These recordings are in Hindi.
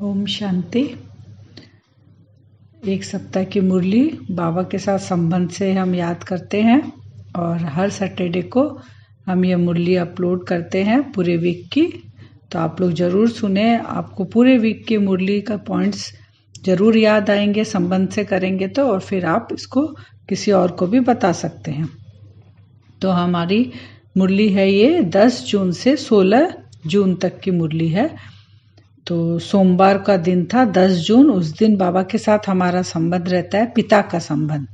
ओम शांति। एक सप्ताह की मुरली बाबा के साथ संबंध से हम याद करते हैं और हर सैटरडे को हम ये मुरली अपलोड करते हैं पूरे वीक की। तो आप लोग ज़रूर सुने, आपको पूरे वीक की मुरली का पॉइंट्स ज़रूर याद आएंगे संबंध से करेंगे तो, और फिर आप इसको किसी और को भी बता सकते हैं। तो हमारी मुरली है ये 10 जून से 16 जून तक की मुरली है। तो सोमवार का दिन था 10 जून, उस दिन बाबा के साथ हमारा संबंध रहता है, पिता का संबंध।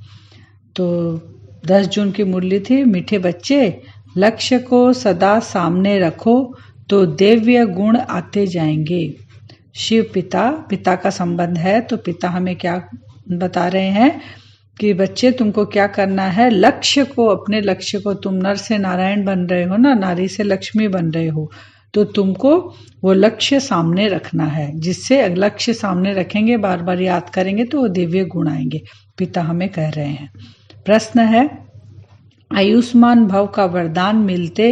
तो 10 जून की मुरली थी, मीठे बच्चे लक्ष्य को सदा सामने रखो तो दिव्य गुण आते जाएंगे। शिव पिता का संबंध है। तो पिता हमें क्या बता रहे हैं कि बच्चे तुमको क्या करना है, लक्ष्य को, अपने लक्ष्य को, तुम नर से नारायण बन रहे हो ना, नारी से लक्ष्मी बन रहे हो, तो तुमको वो लक्ष्य सामने रखना है। जिससे लक्ष्य सामने रखेंगे, बार बार याद करेंगे तो वो दिव्य गुण आएंगे, पिता हमें कह रहे हैं। प्रश्न है, आयुष्मान भव का वरदान मिलते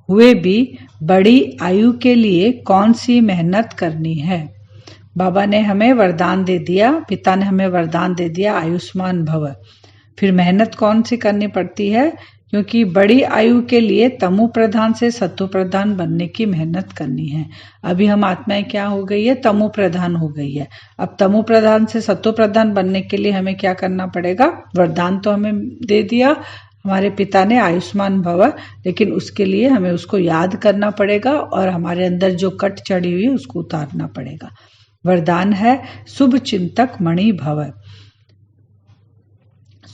हुए भी बड़ी आयु के लिए कौन सी मेहनत करनी है? बाबा ने हमें वरदान दे दिया, पिता ने हमें वरदान दे दिया आयुष्मान भव। फिर मेहनत कौन सी करनी पड़ती है? क्योंकि बड़ी आयु के लिए तमो प्रधान से सत्व प्रधान बनने की मेहनत करनी है। अभी हम आत्माएं क्या हो गई है, तमो प्रधान हो गई है। अब तमो प्रधान से सत्व प्रधान बनने के लिए हमें क्या करना पड़ेगा? वरदान तो हमें दे दिया हमारे पिता ने, आयुष्मान भव, लेकिन उसके लिए हमें उसको याद करना पड़ेगा और हमारे अंदर जो कट चढ़ी हुई है उसको उतारना पड़ेगा। वरदान है शुभ चिंतक मणि भव।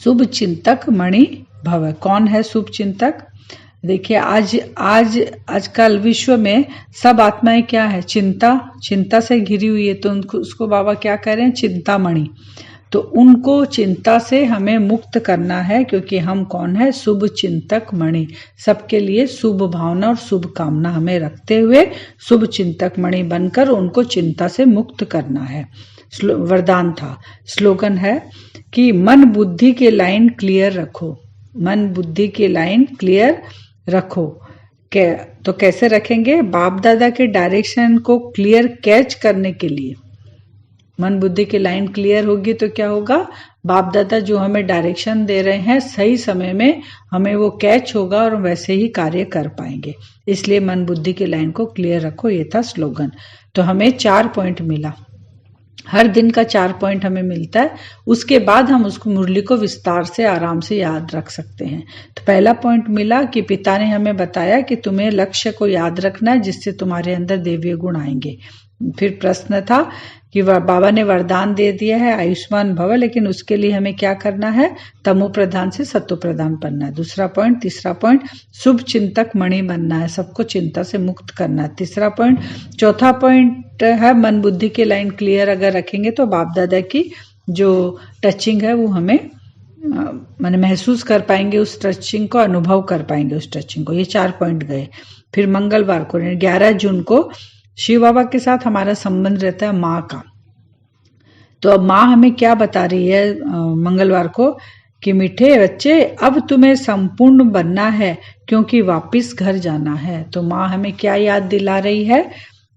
शुभ चिंतक मणि भव। कौन है शुभ चिंतक? देखिए आजकल विश्व में सब आत्माएं क्या है, चिंता से घिरी हुई है। तो उसको बाबा क्या कह रहे हैं, चिंतामणि। तो उनको चिंता से हमें मुक्त करना है, क्योंकि हम कौन है, शुभ चिंतक मणि। सबके लिए शुभ भावना और शुभ कामना हमें रखते हुए शुभ चिंतक मणि बनकर उनको चिंता से मुक्त करना है। वरदान था। स्लोगन है कि मन बुद्धि की लाइन क्लियर रखो। मन बुद्धि की लाइन क्लियर रखो। तो कैसे रखेंगे? बाप दादा के डायरेक्शन को क्लियर कैच करने के लिए। मन बुद्धि की लाइन क्लियर होगी तो क्या होगा, बाप दादा जो हमें डायरेक्शन दे रहे हैं सही समय में हमें वो कैच होगा और वैसे ही कार्य कर पाएंगे। इसलिए मन बुद्धि की लाइन को क्लियर रखो, ये था स्लोगन। तो हमें 4 पॉइंट मिला, हर दिन का 4 पॉइंट हमें मिलता है। उसके बाद हम उसको मुरली को विस्तार से आराम से याद रख सकते हैं। तो पहला पॉइंट मिला कि पिता ने हमें बताया कि तुम्हें लक्ष्य को याद रखना है, जिससे तुम्हारे अंदर देवीय गुण आएंगे। फिर प्रश्न था कि बाबा ने वरदान दे दिया है आयुष्मान भव, लेकिन उसके लिए हमें क्या करना है, तमो प्रधान से सत्व प्रधान बनना है। दूसरा पॉइंट, तीसरा पॉइंट, शुभ चिंतक मणि बनना है, सबको चिंता से मुक्त करना है, तीसरा पॉइंट। चौथा पॉइंट है मन बुद्धि की लाइन क्लियर अगर रखेंगे तो बाप दादा की जो टचिंग है वो हमें माने महसूस कर पाएंगे, उस टचिंग को अनुभव कर पाएंगे, उस टचिंग को। ये 4 पॉइंट गए। फिर मंगलवार को 11 जून को शिव बाबा के साथ हमारा संबंध रहता है माँ का। तो अब माँ हमें क्या बता रही है मंगलवार को कि मीठे बच्चे अब तुम्हें संपूर्ण बनना है, क्योंकि वापस घर जाना है। तो माँ हमें क्या याद दिला रही है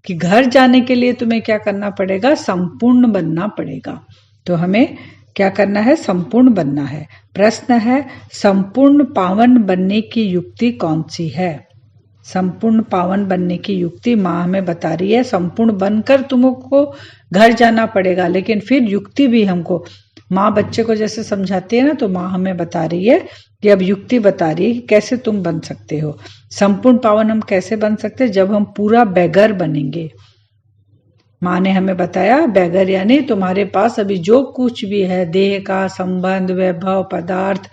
कि घर जाने के लिए तुम्हें क्या करना पड़ेगा, संपूर्ण बनना पड़ेगा। तो हमें क्या करना है, संपूर्ण बनना है। प्रश्न है, संपूर्ण पावन बनने की युक्ति कौन सी है? संपूर्ण पावन बनने की युक्ति माँ हमें बता रही है। संपूर्ण बनकर तुमको घर जाना पड़ेगा, लेकिन फिर युक्ति भी हमको, माँ बच्चे को जैसे समझाती है ना, तो माँ हमें बता रही है कि अब युक्ति बता रही है कि कैसे तुम बन सकते हो। संपूर्ण पावन हम कैसे बन सकते हैं? जब हम पूरा बैगर बनेंगे। माँ ने हमें बताया बैगर यानी तुम्हारे पास अभी जो कुछ भी है, देह का संबंध, वैभव, पदार्थ,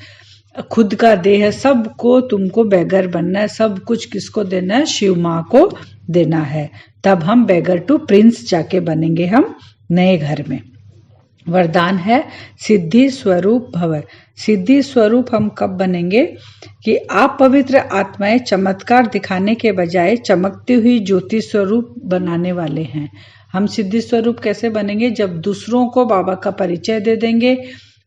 खुद का देह, सबको तुमको बैगर बनना है। सब कुछ किसको देना है? शिव माँ को देना है। तब हम बैगर टू प्रिंस जाके बनेंगे हम नए घर में। वरदान है सिद्धि स्वरूप भव। सिद्धि स्वरूप हम कब बनेंगे कि आप पवित्र आत्माएं चमत्कार दिखाने के बजाय चमकती हुई ज्योति स्वरूप बनाने वाले हैं। हम सिद्धि स्वरूप कैसे बनेंगे? जब दूसरों को बाबा का परिचय दे देंगे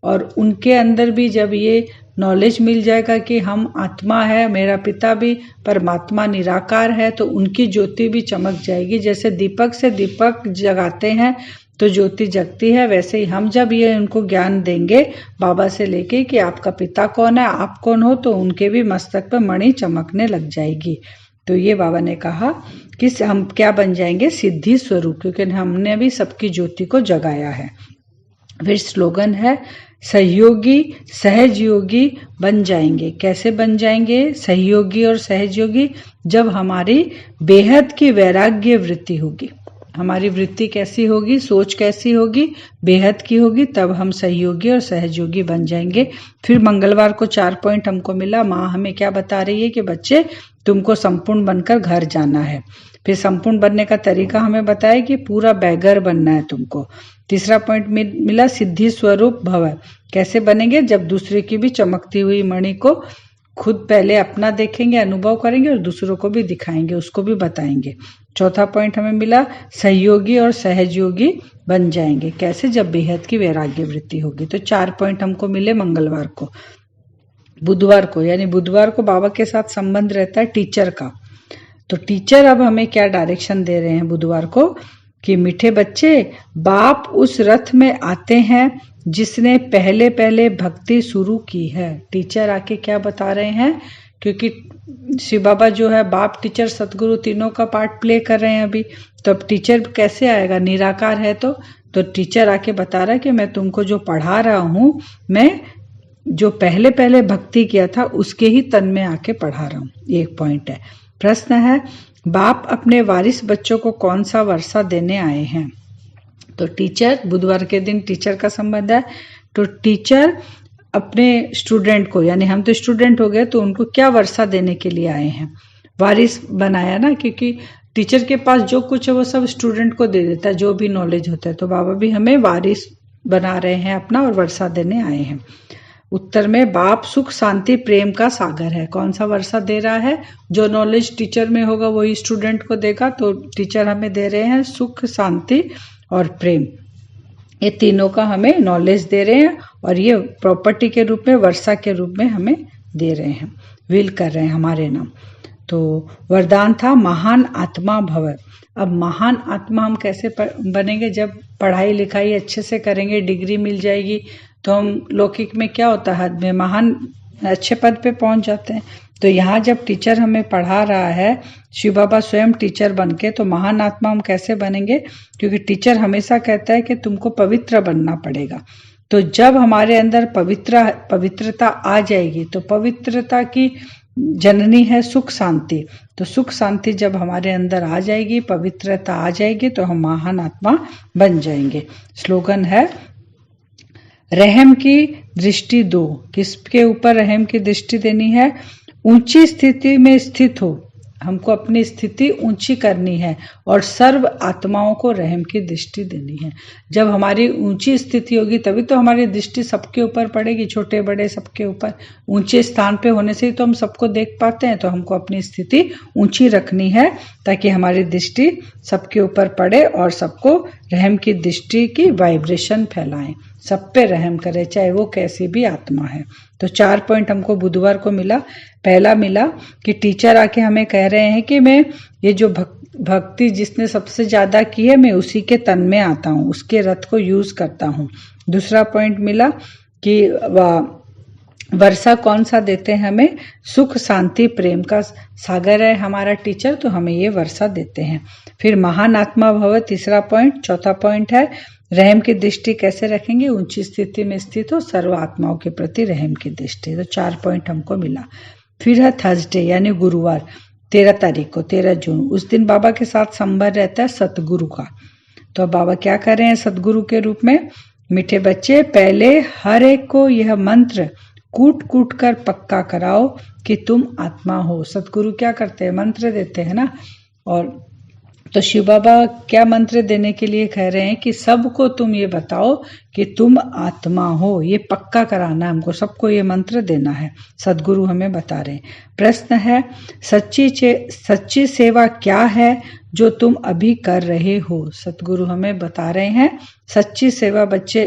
और उनके अंदर भी जब ये नॉलेज मिल जाएगा कि हम आत्मा है, मेरा पिता भी परमात्मा निराकार है, तो उनकी ज्योति भी चमक जाएगी। जैसे दीपक से दीपक जगाते हैं तो ज्योति जगती है, वैसे ही हम जब ये उनको ज्ञान देंगे बाबा से लेके कि आपका पिता कौन है, आप कौन हो, तो उनके भी मस्तक पर मणि चमकने लग जाएगी। तो ये बाबा ने कहा कि हम क्या बन जाएंगे, सिद्धि स्वरूप, क्योंकि हमने भी सबकी ज्योति को जगाया है। फिर स्लोगन है सहयोगी सहजयोगी बन जाएंगे। कैसे बन जाएंगे सहयोगी और सहजयोगी? जब हमारी बेहद की वैराग्य वृत्ति होगी। हमारी वृत्ति कैसी होगी, सोच कैसी होगी, बेहद की होगी, तब हम सहयोगी और सहजयोगी बन जाएंगे। फिर मंगलवार को 4 पॉइंट हमको मिला। माँ हमें क्या बता रही है कि बच्चे तुमको संपूर्ण बनकर घर जाना है। फिर संपूर्ण बनने का तरीका हमें बताया कि पूरा बैगर बनना है तुमको। तीसरा पॉइंट मिला सिद्धि स्वरूप भव। कैसे बनेंगे? जब दूसरे की भी चमकती हुई मणि को खुद पहले अपना देखेंगे, अनुभव करेंगे और दूसरों को भी दिखाएंगे, उसको भी बताएंगे। चौथा पॉइंट हमें मिला सहयोगी और सहजयोगी बन जाएंगे। कैसे? जब बेहद की वैराग्य वृत्ति होगी। तो 4 पॉइंट हमको मिले मंगलवार को। बुधवार को यानी बुधवार को बाबा के साथ संबंध रहता है टीचर का। तो टीचर अब हमें क्या डायरेक्शन दे रहे हैं बुधवार को कि मीठे बच्चे, बाप उस रथ में आते हैं जिसने पहले पहले भक्ति शुरू की है। टीचर आके क्या बता रहे हैं, क्योंकि शिव बाबा जो है बाप टीचर सतगुरु तीनों का पार्ट प्ले कर रहे हैं अभी। तो अब टीचर कैसे आएगा, निराकार है तो टीचर आके बता रहा है कि मैं तुमको जो पढ़ा रहा हूं, मैं जो पहले पहले भक्ति किया था उसके ही तन में आके पढ़ा रहा हूं। एक पॉइंट है। प्रश्न है, बाप अपने वारिस बच्चों को कौन सा वर्षा देने आए हैं? तो टीचर, बुधवार के दिन टीचर का संबंध है। तो टीचर अपने स्टूडेंट को, यानी हम तो स्टूडेंट हो गए, तो उनको क्या वर्षा देने के लिए आए हैं? वारिस बनाया ना, क्योंकि टीचर के पास जो कुछ है वो सब स्टूडेंट को दे देता है, जो भी नॉलेज होता है। तो बाबा भी हमें वारिस बना रहे हैं अपना और वर्षा देने आए हैं। उत्तर में बाप सुख शांति प्रेम का सागर है। कौन सा वर्षा दे रहा है? जो नॉलेज टीचर में होगा वही स्टूडेंट को देगा। तो टीचर हमें दे रहे हैं सुख शांति और प्रेम, ये तीनों का हमें नॉलेज दे रहे हैं और ये प्रॉपर्टी के रूप में, वर्षा के रूप में हमें दे रहे हैं, विल कर रहे हैं हमारे नाम। तो वरदान था महान आत्मा भव। अब महान आत्मा हम कैसे बनेंगे? जब पढ़ाई लिखाई अच्छे से करेंगे, डिग्री मिल जाएगी, तो हम लौकिक में क्या होता है, में महान अच्छे पद पे पहुंच जाते हैं। तो यहाँ जब टीचर हमें पढ़ा रहा है, शिव बाबा स्वयं टीचर बनके, तो महान आत्मा हम कैसे बनेंगे? क्योंकि टीचर हमेशा कहता है कि तुमको पवित्र बनना पड़ेगा। तो जब हमारे अंदर पवित्रता आ जाएगी, तो पवित्रता की जननी है सुख शांति। तो सुख शांति जब हमारे अंदर आ जाएगी, पवित्रता आ जाएगी, तो हम महान आत्मा बन जाएंगे। स्लोगन है रहम की दृष्टि दो। किसके ऊपर रहम की दृष्टि देनी है? ऊंची स्थिति में स्थित हो, हमको अपनी स्थिति ऊंची करनी है और सर्व आत्माओं को रहम की दृष्टि देनी है। जब हमारी ऊंची स्थिति होगी तभी तो हमारी दृष्टि सबके ऊपर पड़ेगी, छोटे बड़े सबके ऊपर। ऊंचे स्थान पे होने से ही तो हम सबको देख पाते हैं। तो हमको अपनी स्थिति ऊंची रखनी है ताकि हमारी दृष्टि सबके ऊपर पड़े और सबको रहम की दृष्टि की वाइब्रेशन फैलाएं, सब पे रहम करे, चाहे वो कैसी भी आत्मा है। तो 4 पॉइंट हमको बुधवार को मिला। पहला मिला कि टीचर आके हमें कह रहे हैं कि मैं ये जो भक्ति जिसने सबसे ज्यादा की है, मैं उसी के तन में आता हूँ, उसके रथ को यूज करता हूँ। दूसरा पॉइंट मिला कि वर्षा कौन सा देते हैं हमें? सुख शांति प्रेम का सागर है हमारा टीचर, तो हमें ये वर्षा देते हैं। फिर महान आत्मा भव, तीसरा पॉइंट। चौथा पॉइंट है रहम की दृष्टि कैसे रखेंगे? ऊंची स्थिति में स्थित हो, सर्व आत्माओं के प्रति रहम की दृष्टि। तो 4 पॉइंट हमको मिला। फिर है थर्सडे यानी गुरुवार, 13 तारीख को, 13 जून। उस दिन बाबा के साथ संबंध रहता है सतगुरु का। तो अब बाबा क्या कर रहे हैं सतगुरु के रूप में? मीठे बच्चे, पहले हर एक को यह मंत्र कूट कूट कर पक्का कराओ कि तुम आत्मा हो। सतगुरु क्या करते हैं? मंत्र देते हैं ना। और तो शिव बाबा क्या मंत्र देने के लिए कह रहे हैं कि सबको तुम ये बताओ कि तुम आत्मा हो, ये पक्का कराना हमको, सबको ये मंत्र देना है। सदगुरु हमें बता रहे हैं। प्रश्न है, सच्ची सेवा क्या है जो तुम अभी कर रहे हो। सतगुरु हमें बता रहे हैं सच्ची सेवा। बच्चे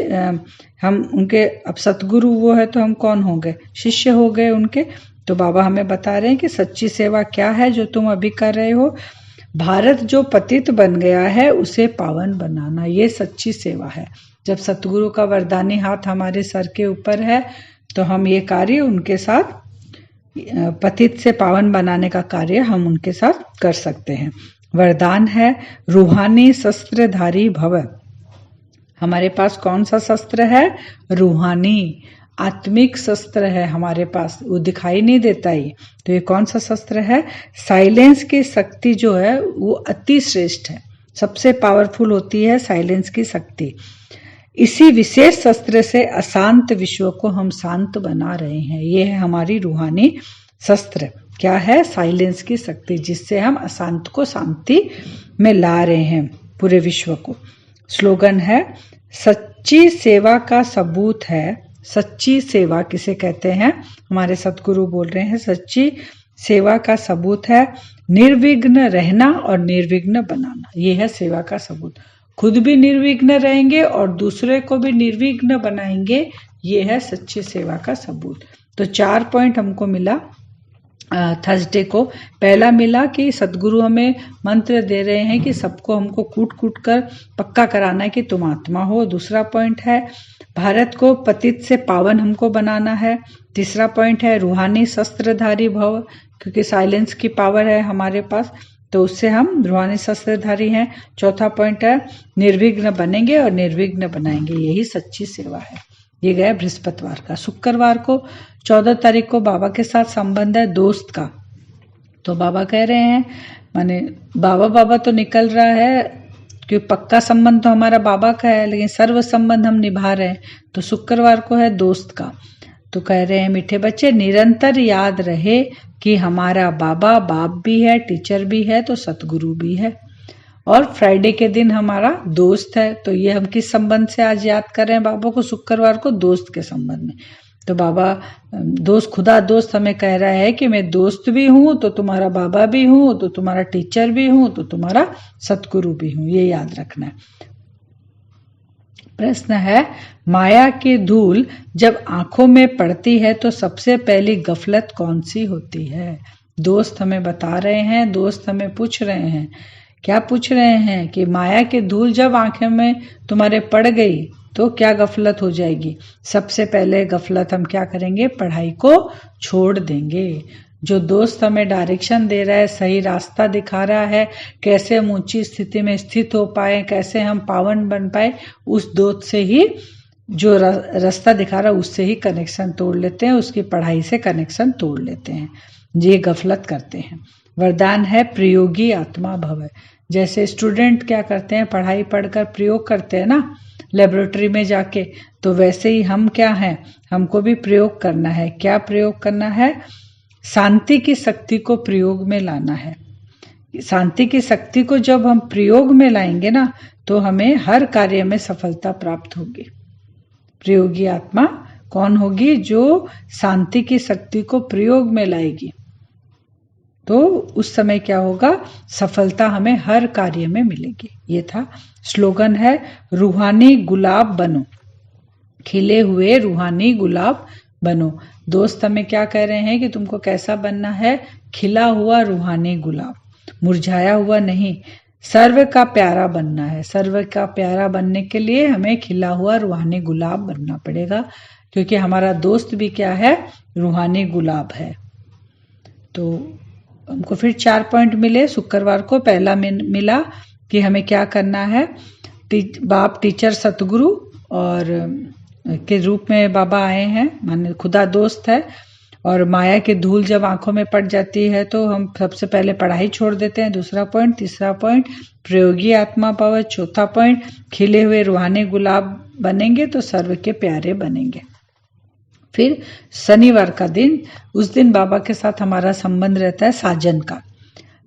हम उनके, अब सतगुरु वो है तो हम कौन हो गए, शिष्य हो गए उनके। तो बाबा हमें बता रहे हैं कि सच्ची सेवा क्या है जो तुम अभी कर रहे हो। भारत जो पतित बन गया है उसे पावन बनाना, ये सच्ची सेवा है। जब सतगुरु का वरदानी हाथ हमारे सर के ऊपर है तो हम ये कार्य उनके साथ, पतित से पावन बनाने का कार्य हम उनके साथ कर सकते हैं। वरदान है रूहानी शस्त्रधारी भव। हमारे पास कौन सा शस्त्र है, रूहानी आत्मिक शस्त्र है हमारे पास, वो दिखाई नहीं देता ही। तो ये कौन सा शस्त्र है, साइलेंस की शक्ति जो है वो अति श्रेष्ठ है, सबसे पावरफुल होती है साइलेंस की शक्ति। इसी विशेष शस्त्र से अशांत विश्व को हम शांत बना रहे हैं। ये है हमारी रूहानी शस्त्र। क्या है, साइलेंस की शक्ति, जिससे हम अशांत को शांति में ला रहे हैं पूरे विश्व को। स्लोगन है सच्ची सेवा का सबूत है। सच्ची सेवा किसे कहते हैं, हमारे सतगुरु बोल रहे हैं सच्ची सेवा का सबूत है निर्विघ्न रहना और निर्विघ्न बनाना। ये है सेवा का सबूत। खुद भी निर्विघ्न रहेंगे और दूसरे को भी निर्विघ्न बनाएंगे, ये है सच्ची सेवा का सबूत। तो 4 पॉइंट हमको मिला थर्सडे को। पहला मिला कि सतगुरु हमें मंत्र दे रहे हैं कि सबको हमको कूट कूट कर पक्का कराना है कि तुम आत्मा हो। दूसरा पॉइंट है भारत को पतित से पावन हमको बनाना है। तीसरा पॉइंट है रूहानी शस्त्रधारी भव, क्योंकि साइलेंस की पावर है हमारे पास, तो उससे हम रूहानी शस्त्रधारी हैं। चौथा पॉइंट है निर्विघ्न बनेंगे और निर्विघ्न बनाएंगे, यही सच्ची सेवा है। ये गया बृहस्पतिवार का। शुक्रवार को 14 तारीख को बाबा के साथ संबंध है दोस्त का। तो बाबा कह रहे हैं, माने बाबा तो निकल रहा है, क्योंकि पक्का संबंध तो हमारा बाबा का है, लेकिन सर्व संबंध हम निभा रहे हैं। तो शुक्रवार को है दोस्त का। तो कह रहे हैं मीठे बच्चे निरंतर याद रहे कि हमारा बाबा बाप भी है, टीचर भी है, तो सतगुरु भी है, और फ्राइडे के दिन हमारा दोस्त है। तो ये हम किस संबंध से आज याद कर रहे हैं बाबा को, शुक्रवार को दोस्त के संबंध में। तो बाबा दोस्त, खुदा दोस्त हमें कह रहा है कि मैं दोस्त भी हूं तो तुम्हारा बाबा भी हूं, तो तुम्हारा टीचर भी हूं, तो तुम्हारा सतगुरु भी हूं, ये याद रखना है। प्रश्न है माया की धूल जब आंखों में पड़ती है तो सबसे पहली गफलत कौन सी होती है। दोस्त हमें बता रहे हैं, दोस्त हमें पूछ रहे हैं, क्या पूछ रहे हैं कि माया की धूल जब आंखों में तुम्हारे पड़ गई तो क्या गफलत हो जाएगी। सबसे पहले गफलत हम क्या करेंगे, पढ़ाई को छोड़ देंगे। जो दोस्त हमें डायरेक्शन दे रहा है, सही रास्ता दिखा रहा है, कैसे हम ऊंची स्थिति में स्थित हो पाए, कैसे हम पावन बन पाए, उस दोस्त से ही, जो रास्ता दिखा रहा है उससे ही कनेक्शन तोड़ लेते हैं, उसकी पढ़ाई से कनेक्शन तोड़ लेते हैं, ये गफलत करते हैं। वरदान है प्रयोगी आत्मा भव। जैसे स्टूडेंट क्या करते हैं, पढ़ाई पढ़कर प्रयोग करते हैं ना लेबोरेटरी में जाके, तो वैसे ही हम क्या हैं, हमको भी प्रयोग करना है। क्या प्रयोग करना है, शांति की शक्ति को प्रयोग में लाना है। शांति की शक्ति को जब हम प्रयोग में लाएंगे ना, तो हमें हर कार्य में सफलता प्राप्त होगी। प्रयोगी आत्मा कौन होगी, जो शांति की शक्ति को प्रयोग में लाएगी, तो उस समय क्या होगा, सफलता हमें हर कार्य में मिलेगी। ये था स्लोगन है रूहानी गुलाब बनो, खिले हुए रूहानी गुलाब बनो। दोस्त हमें क्या कह रहे हैं कि तुमको कैसा बनना है, खिला हुआ रूहानी गुलाब, मुरझाया हुआ नहीं, सर्व का प्यारा बनना है। सर्व का प्यारा बनने के लिए हमें खिला हुआ रूहानी गुलाब बनना पड़ेगा, क्योंकि हमारा दोस्त भी क्या है, रूहानी गुलाब है। तो हमको फिर 4 पॉइंट मिले शुक्रवार को। पहला मिला कि हमें क्या करना है, बाप टीचर सतगुरु और के रूप में बाबा आए हैं, माने खुदा दोस्त है। और माया की धूल जब आंखों में पड़ जाती है तो हम सबसे पहले पढ़ाई छोड़ देते हैं, दूसरा पॉइंट। तीसरा पॉइंट प्रयोगी आत्मा पावर। चौथा पॉइंट खिले हुए रूहानी गुलाब बनेंगे तो सर्व के प्यारे बनेंगे। फिर शनिवार का दिन, उस दिन बाबा के साथ हमारा संबंध रहता है साजन का।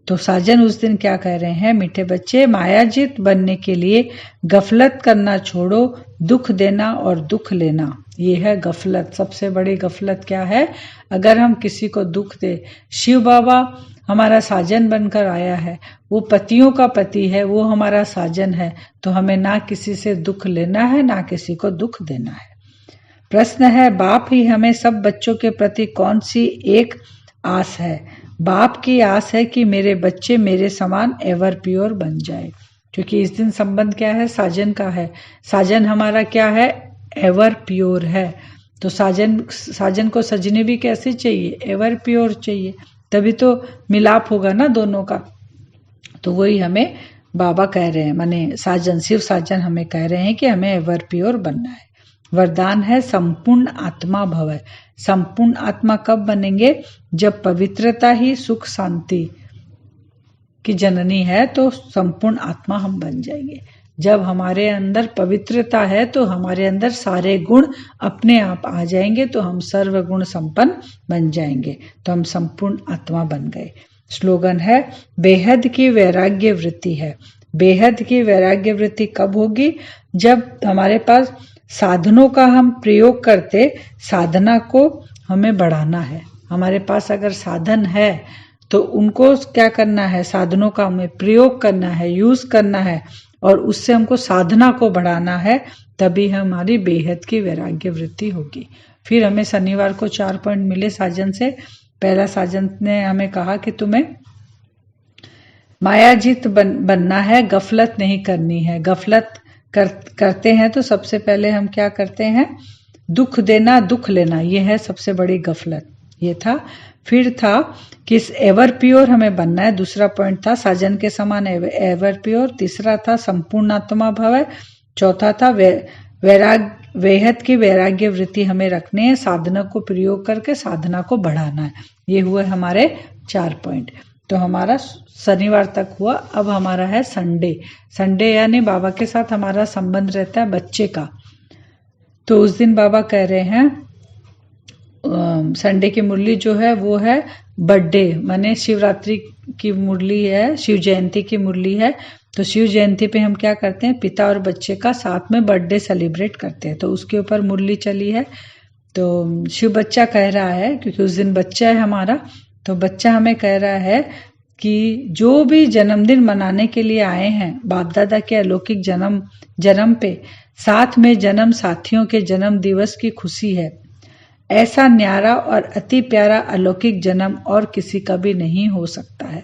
तो साजन उस दिन क्या कह रहे हैं, मीठे बच्चे मायाजित बनने के लिए गफलत करना छोड़ो, दुख देना और दुख लेना। ये है गफलत, सबसे बड़ी गफलत क्या है, अगर हम किसी को दुख दे। शिव बाबा हमारा साजन बनकर आया है, वो पतियों का पति है, वो हमारा साजन है। तो हमें ना किसी से दुख लेना है, ना किसी को दुख देना है। प्रश्न है, बाप ही हमें सब बच्चों के प्रति कौन सी एक आस है? बाप की आस है कि मेरे बच्चे मेरे समान एवर प्योर बन जाए, क्योंकि इस दिन संबंध क्या है? साजन का है। साजन हमारा क्या है? एवर प्योर है। तो साजन को सजनी भी कैसे चाहिए? एवर प्योर चाहिए, तभी तो मिलाप होगा ना दोनों का। तो वही हमें बाबा कह रहे हैं, माने साजन, शिव साजन हमें कह रहे हैं कि हमें एवर प्योर बनना है। वरदान है संपूर्ण आत्मा भव। संपूर्ण आत्मा कब बनेंगे? जब पवित्रता ही सुख शांति की जननी है, तो संपूर्ण आत्मा हम बन जाएंगे। जब हमारे अंदर पवित्रता है तो हमारे अंदर सारे गुण अपने आप आ जाएंगे, तो हम सर्व गुण संपन्न बन जाएंगे, तो हम संपूर्ण आत्मा बन गए। स्लोगन है, बेहद की वैराग्य वृत्ति है। बेहद की वैराग्य वृत्ति कब होगी? जब हमारे पास साधनों का हम प्रयोग करते, साधना को हमें बढ़ाना है। हमारे पास अगर साधन है तो उनको क्या करना है? साधनों का हमें प्रयोग करना है, यूज करना है, और उससे हमको साधना को बढ़ाना है, तभी हमारी बेहद की वैराग्य वृत्ति होगी। फिर हमें शनिवार को 4 पॉइंट मिले साजन से। पहला साजन ने हमें कहा कि तुम्हें मायाजीत बनना है, गफलत नहीं करनी है। गफलत करते हैं तो सबसे पहले हम क्या करते हैं? दुख देना, दुख लेना, ये है सबसे बड़ी गफलत, ये था। फिर था कि एवर प्योर हमें बनना है, दूसरा पॉइंट था साजन के समान एवर प्योर। तीसरा था संपूर्ण आत्मा भव। चौथा था बेहद की वैराग्य वृत्ति हमें रखनी है, साधना को प्रयोग करके साधना को बढ़ाना है। ये हुए हमारे 4 पॉइंट। तो हमारा शनिवार तक हुआ। अब हमारा है संडे। संडे यानी बाबा के साथ हमारा संबंध रहता है बच्चे का। तो उस दिन बाबा कह रहे हैं, संडे की मुरली जो है वो है बर्थडे, माने शिवरात्रि की मुरली है, शिव जयंती की मुरली है। तो शिव जयंती पे हम क्या करते हैं? पिता और बच्चे का साथ में बर्थडे सेलिब्रेट करते हैं, तो उसके ऊपर मुरली चली है। तो शिव बच्चा कह रहा है, क्योंकि उस दिन बच्चा है हमारा, तो बच्चा हमें कह रहा है कि जो भी जन्मदिन मनाने के लिए आए हैं बाप दादा के अलौकिक जन्म पे, साथ में जन्म साथियों के जन्म दिवस की खुशी है। ऐसा न्यारा और अति प्यारा अलौकिक जन्म और किसी का भी नहीं हो सकता है।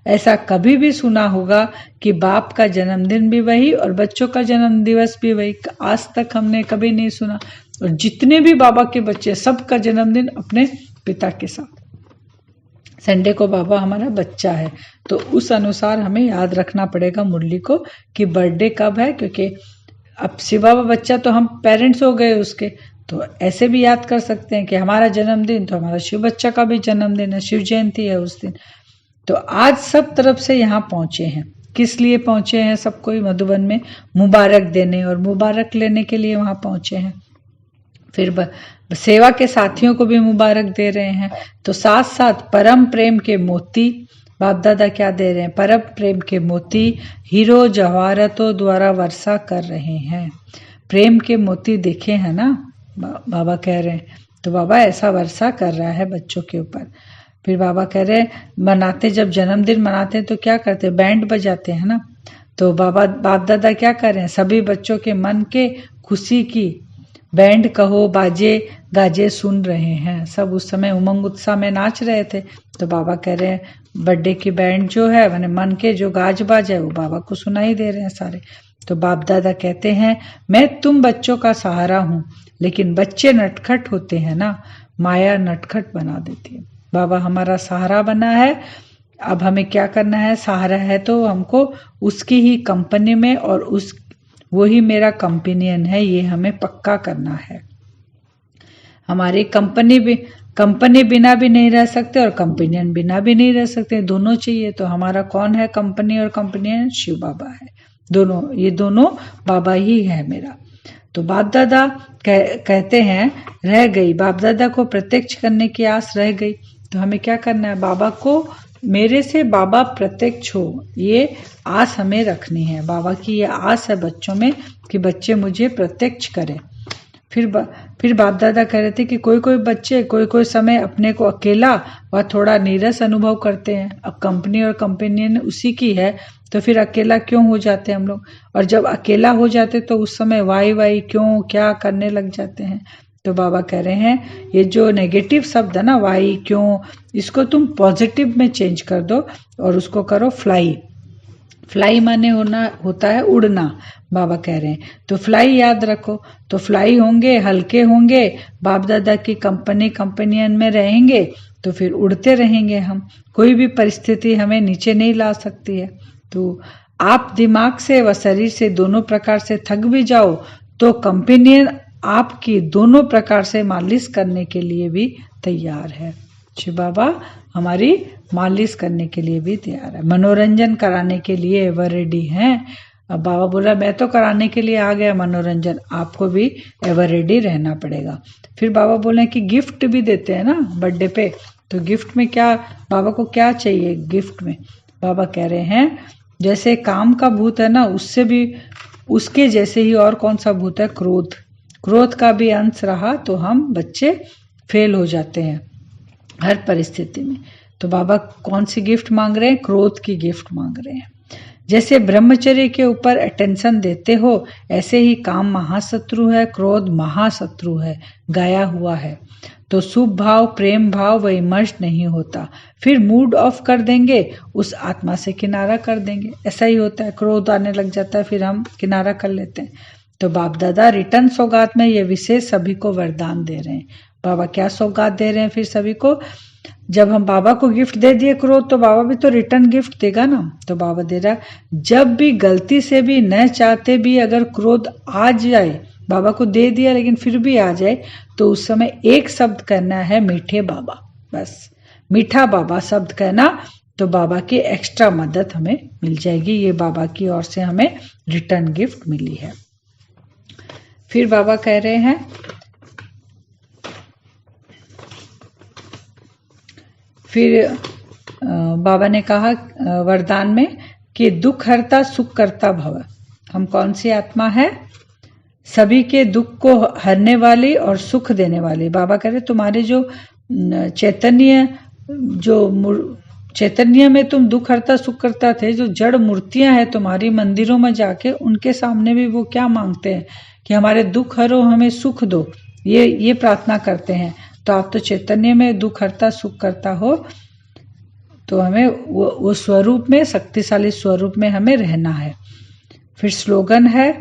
ऐसा कभी भी सुना होगा कि बाप का जन्मदिन भी वही और बच्चों का जन्म दिवस भी वही? आज तक हमने कभी नहीं सुना। और जितने भी बाबा के बच्चे, सबका जन्मदिन अपने पिता के साथ। संडे को बाबा हमारा बच्चा है, तो उस अनुसार हमें याद रखना पड़ेगा मुरली को कि बर्थडे कब है, क्योंकि अब शिव बाबा बच्चा तो हम पेरेंट्स हो गए उसके, तो ऐसे भी याद कर सकते हैं कि हमारा जन्मदिन तो हमारा शिव बच्चा का भी जन्मदिन है, शिव जयंती है उस दिन। तो आज सब तरफ से यहाँ पहुंचे हैं। किस लिए पहुंचे हैं? सब कोई मधुबन में मुबारक देने और मुबारक लेने के लिए वहां पहुंचे हैं। फिर सेवा के साथियों को भी मुबारक दे रहे हैं। तो साथ साथ परम प्रेम के मोती बाप दादा क्या दे रहे हैं? परम प्रेम के मोती हीरो जवाहरातों द्वारा वर्षा कर रहे हैं। प्रेम के मोती देखे हैं ना, बाबा कह रहे हैं। तो बाबा ऐसा वर्षा कर रहा है बच्चों के ऊपर। फिर बाबा कह रहे हैं, मनाते जब जन्मदिन मनाते हैं तो क्या करते हैं? बैंड बजाते हैं ना। तो बाप दादा क्या कर रहे हैं? सभी बच्चों के मन के खुशी की बैंड कहो बाजे गाजे सुन रहे हैं। सब उस समय उमंग उत्साह में नाच रहे थे। तो बाबा कह रहे हैं, बर्थडे की बैंड जो है, मैंने मन के जो गाज बाज है वो बाबा को सुनाई दे रहे हैं सारे। तो बाप दादा कहते हैं, मैं तुम बच्चों का सहारा हूँ, लेकिन बच्चे नटखट होते हैं ना, माया नटखट बना देती है। बाबा हमारा सहारा बना है। अब हमें क्या करना है? सहारा है तो हमको उसकी ही कंपनी में, और वही मेरा कंपेनियन है, ये हमें पक्का करना है। हमारी कंपनी बिना भी नहीं रह सकते और कंपेनियन बिना भी नहीं रह सकते, दोनों चाहिए। तो हमारा कौन है कंपनी और कंपेनियन? शिव बाबा है। ये दोनों बाबा ही है मेरा। तो बाप दादा कहते हैं, रह गई, बाप दादा को प्रत्यक्ष करने की आस रह गई। तो हमें क्या करना है? बाबा को, मेरे से बाबा प्रत्यक्ष हो, ये आस हमें रखनी है। बाबा की ये आस है बच्चों में कि बच्चे मुझे प्रत्यक्ष करें। फिर बाप दादा कह रहे थे कि कोई कोई बच्चे कोई समय अपने को अकेला व थोड़ा नीरस अनुभव करते हैं। अब कंपनी और कंपेनियन उसी की है, तो फिर अकेला क्यों हो जाते हैं हम लोग। और जब अकेला हो जाते तो उस समय वाई क्यों क्या करने लग जाते हैं। तो बाबा कह रहे हैं ये जो नेगेटिव शब्द है ना, वाई क्यों, इसको तुम पॉजिटिव में चेंज कर दो और उसको करो फ्लाई। फ्लाई माने होता है उड़ना, बाबा कह रहे हैं। तो फ्लाई याद रखो, तो फ्लाई होंगे, हल्के होंगे, बाप दादा की कंपनियन में रहेंगे तो फिर उड़ते रहेंगे हम। कोई भी परिस्थिति हमें नीचे नहीं ला सकती है। तो आप दिमाग से व शरीर से दोनों प्रकार से थक भी जाओ तो कंपेनियन आपकी दोनों प्रकार से मालिश करने के लिए भी तैयार है। शिव बाबा हमारी मालिश करने के लिए भी तैयार है, मनोरंजन कराने के लिए एवर रेडी हैं। अब बाबा बोला मैं तो कराने के लिए आ गया मनोरंजन, आपको भी एवर रेडी रहना पड़ेगा। फिर बाबा बोले कि गिफ्ट भी देते हैं ना बर्थडे पे, तो गिफ्ट में क्या, बाबा को क्या चाहिए गिफ्ट में। बाबा कह रहे हैं जैसे काम का भूत है ना, उससे भी उसके जैसे ही और कौन सा भूत है, क्रोध। क्रोध का भी अंश रहा तो हम बच्चे फेल हो जाते हैं हर परिस्थिति में। तो बाबा कौन सी गिफ्ट मांग रहे हैं, क्रोध की गिफ्ट मांग रहे हैं। जैसे ब्रह्मचर्य के ऊपर अटेंशन देते हो, ऐसे ही काम महाशत्रु है, क्रोध महाशत्रु है, गाया हुआ है। तो शुभ भाव, प्रेम भाव व इमर्ज नहीं होता, फिर मूड ऑफ कर देंगे, उस आत्मा से किनारा कर देंगे। ऐसा ही होता है, क्रोध आने लग जाता है, फिर हम किनारा कर लेते हैं। तो बाप दादा रिटर्न सौगात में ये विशेष सभी को वरदान दे रहे हैं। बाबा क्या सौगात दे रहे हैं फिर सभी को, जब हम बाबा को गिफ्ट दे दिए क्रोध, तो बाबा भी तो रिटर्न गिफ्ट देगा ना। तो बाबा दे रहा जब भी गलती से भी न चाहते भी अगर क्रोध आ जाए, बाबा को दे दिया लेकिन फिर भी आ जाए, तो उस समय एक शब्द कहना है, मीठे बाबा। बस मीठा बाबा शब्द कहना, तो बाबा की एक्स्ट्रा मदद हमें मिल जाएगी। ये बाबा की ओर से हमें रिटर्न गिफ्ट मिली है। फिर बाबा कह रहे हैं फिर बाबा ने कहा वरदान में कि दुख हरता सुख करता भव। हम कौन सी आत्मा है, सभी के दुख को हरने वाली और सुख देने वाली। बाबा कह रहे तुम्हारे जो चैतन्य में तुम दुख हरता सुख करता थे, जो जड़ मूर्तियां हैं तुम्हारी मंदिरों में जाके, उनके सामने भी वो क्या मांगते हैं कि हमारे दुख हरो, हमें सुख दो, ये प्रार्थना करते हैं। तो आप तो चैतन्य में दुख हरता सुख करता हो, तो हमें वो स्वरूप में, शक्तिशाली स्वरूप में हमें रहना है। फिर स्लोगन है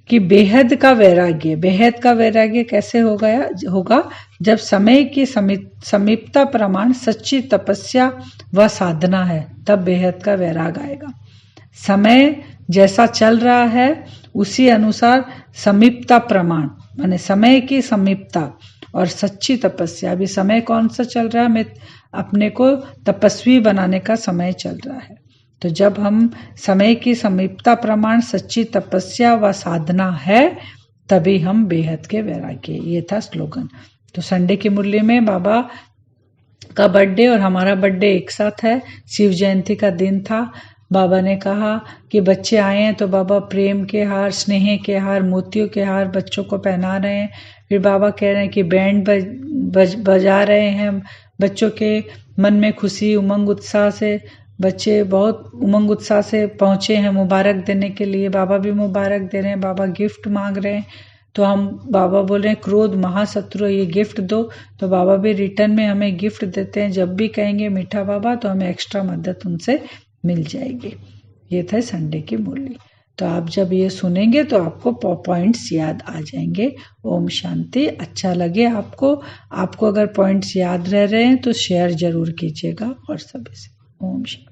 कि बेहद का वैराग्य। बेहद का वैराग्य कैसे होगा जब समय की समीपता प्रमाण सच्ची तपस्या व साधना है, तब बेहद का वैराग आएगा। समय जैसा चल रहा है उसी अनुसार समीपता प्रमाण माने समय की समीपता और सच्ची तपस्या। अभी समय कौन सा चल रहा है, मैं अपने को तपस्वी बनाने का समय चल रहा है। तो जब हम समय की समीपता प्रमाण सच्ची तपस्या व साधना है, तभी हम बेहद के वैराग्य। ये था स्लोगन। तो संडे की मुरली में बाबा का बर्थडे और हमारा बर्थडे एक साथ है। शिव जयंती का दिन था। बाबा ने कहा कि बच्चे आए हैं तो बाबा प्रेम के हार, स्नेह के हार, मोतियों के हार बच्चों को पहना रहे हैं। फिर बाबा कह रहे हैं कि बैंड बजा रहे हैं। बच्चों के मन में खुशी, उमंग, उत्साह से बच्चे बहुत उमंग उत्साह से पहुंचे हैं मुबारक देने के लिए। बाबा भी मुबारक दे रहे हैं, बाबा गिफ्ट मांग रहे हैं। तो हम बाबा बोल रहे हैं क्रोध महाशत्रु, ये गिफ्ट दो। तो बाबा भी रिटर्न में हमें गिफ्ट देते हैं। जब भी कहेंगे मीठा बाबा, तो हमें एक्स्ट्रा मदद उनसे मिल जाएगी। ये था संडे की मुरली। तो आप जब ये सुनेंगे तो आपको पॉइंट्स याद आ जाएंगे। ओम शांति। अच्छा लगे आपको अगर पॉइंट्स याद रह रहे हैं तो शेयर जरूर कीजिएगा और सभी से। ओम शांति।